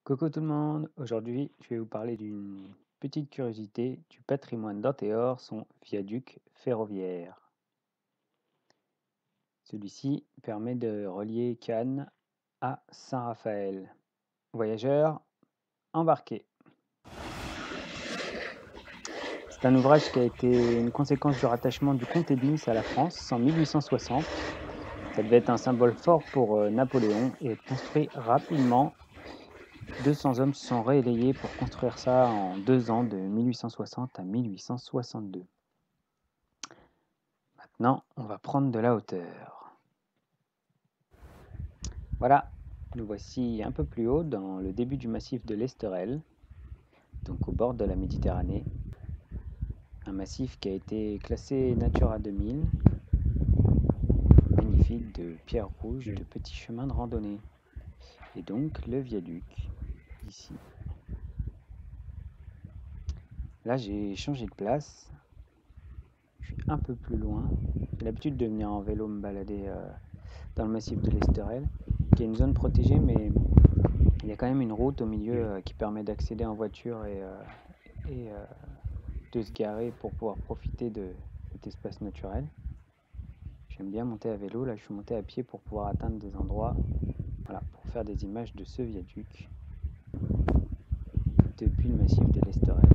Coucou tout le monde, aujourd'hui je vais vous parler d'une petite curiosité du patrimoine d'Antéor, son viaduc ferroviaire. Celui-ci permet de relier Cannes à Saint-Raphaël. Voyageurs, embarqués. C'est un ouvrage qui a été une conséquence du rattachement du comté de Nice à la France en 1860. Ça devait être un symbole fort pour Napoléon et être construit rapidement. 200 hommes se sont relayés pour construire ça en 2 ans, de 1860 à 1862. Maintenant, on va prendre de la hauteur. Voilà, nous voici un peu plus haut dans le début du massif de l'Esterel, donc au bord de la Méditerranée. Un massif qui a été classé Natura 2000, magnifique, de pierres rouges, de petits chemins de randonnée. Et donc le viaduc, ici. Là, j'ai changé de place. Je suis un peu plus loin. J'ai l'habitude de venir en vélo me balader dans le massif de l'Esterel, qui est une zone protégée, mais il y a quand même une route au milieu qui permet d'accéder en voiture et de se garer pour pouvoir profiter de cet espace naturel. J'aime bien monter à vélo, là je suis monté à pied pour pouvoir atteindre des endroits, voilà, pour faire des images de ce viaduc depuis le massif de l'Esterel.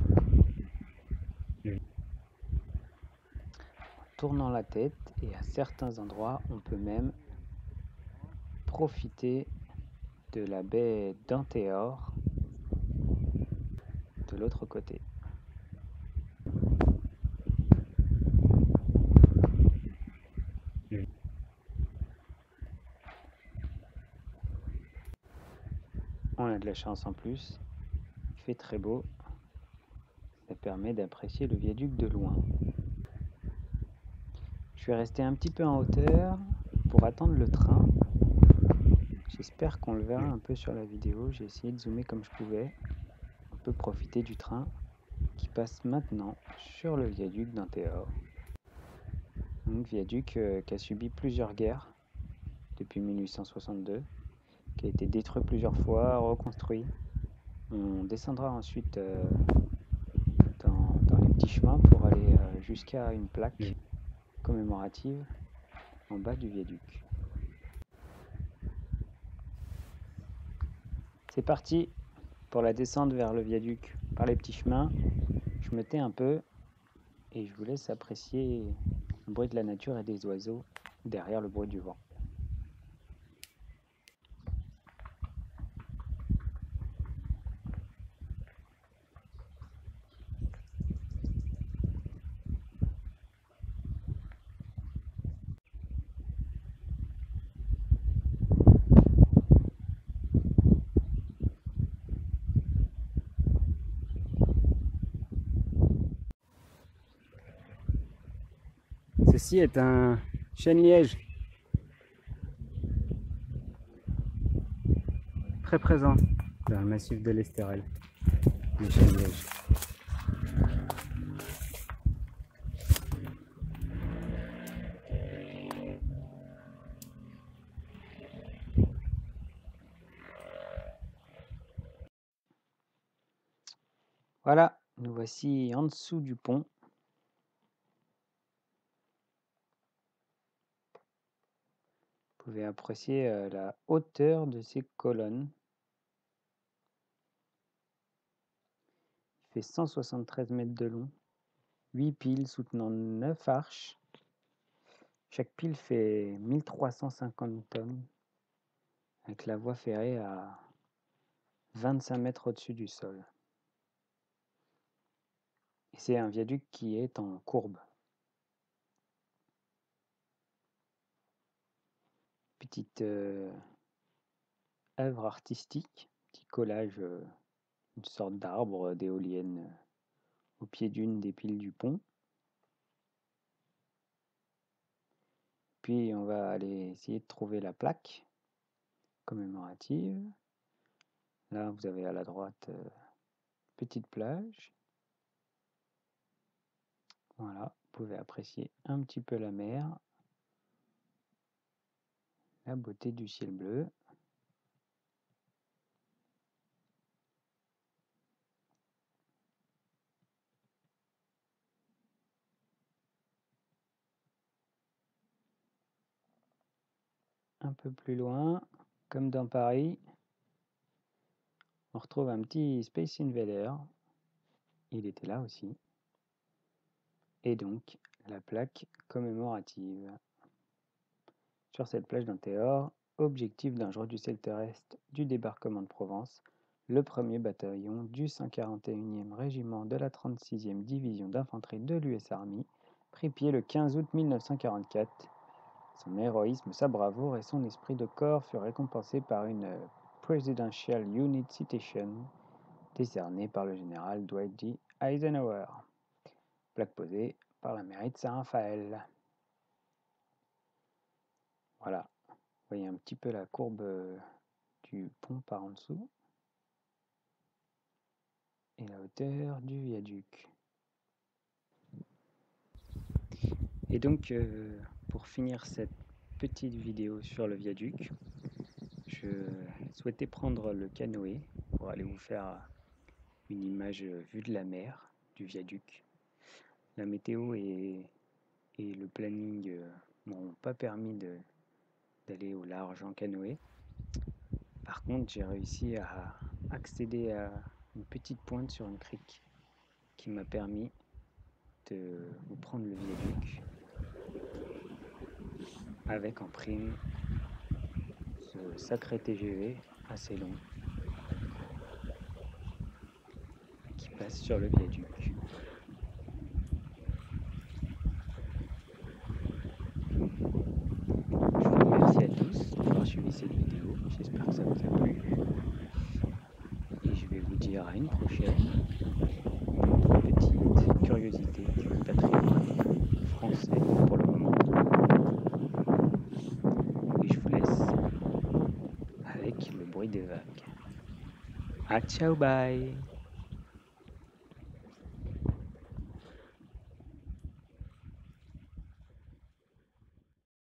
En tournant la tête, et à certains endroits, on peut même profiter de la baie d'Antéor de l'autre côté. On a de la chance en plus, il fait très beau, ça permet d'apprécier le viaduc de loin. Je suis resté un petit peu en hauteur pour attendre le train. J'espère qu'on le verra un peu sur la vidéo, j'ai essayé de zoomer comme je pouvais. On peut profiter du train qui passe maintenant sur le viaduc d'Antéor. Un viaduc qui a subi plusieurs guerres depuis 1862, qui a été détruit plusieurs fois, reconstruit. On descendra ensuite dans les petits chemins pour aller jusqu'à une plaque commémorative en bas du viaduc. C'est parti pour la descente vers le viaduc par les petits chemins. Je me tais un peu et je vous laisse apprécier le bruit de la nature et des oiseaux derrière le bruit du vent. Ceci est un chêne-liège très présent dans le massif de l'Esterel. Le chêne-liège. Voilà, nous voici en dessous du pont. Vous pouvez apprécier la hauteur de ces colonnes. Il fait 173 mètres de long, 8 piles soutenant 9 arches. Chaque pile fait 1350 tonnes, avec la voie ferrée à 25 mètres au-dessus du sol. Et c'est un viaduc qui est en courbe. Petite œuvre artistique, petit collage, une sorte d'arbre, d'éolienne au pied d'une des piles du pont. Puis on va aller essayer de trouver la plaque commémorative. Là, vous avez à la droite petite plage. Voilà, vous pouvez apprécier un petit peu la mer, la beauté du ciel bleu. un peu plus loin, comme dans Paris, on retrouve un petit Space Invader. Il était là aussi. Et donc, la plaque commémorative. Sur cette plage d'Antéor, objectif dangereux du ciel terrestre du débarquement de Provence, le 1er bataillon du 141e régiment de la 36e division d'infanterie de l'US Army prit pied le 15 août 1944. Son héroïsme, sa bravoure et son esprit de corps furent récompensés par une Presidential Unit Citation décernée par le général Dwight D. Eisenhower. Plaque posée par la mairie de Saint-Raphaël. Voilà, vous voyez un petit peu la courbe du pont par en dessous et la hauteur du viaduc. Et donc, pour finir cette petite vidéo sur le viaduc, je souhaitais prendre le canoë pour aller vous faire une image vue de la mer, du viaduc. La météo et le planning m'ont pas permis d'aller au large en canoë. Par contre, j'ai réussi à accéder à une petite pointe sur une crique qui m'a permis de vous prendre le viaduc avec en prime ce sacré TGV assez long qui passe sur le viaduc. Je vous remercie à tous d'avoir suivi cette vidéo, j'espère que ça vous a plu et je vais vous dire à une prochaine, une petite curiosité du patrimoine français pour le moment. Et je vous laisse avec le bruit des vagues. Ah, ciao, bye!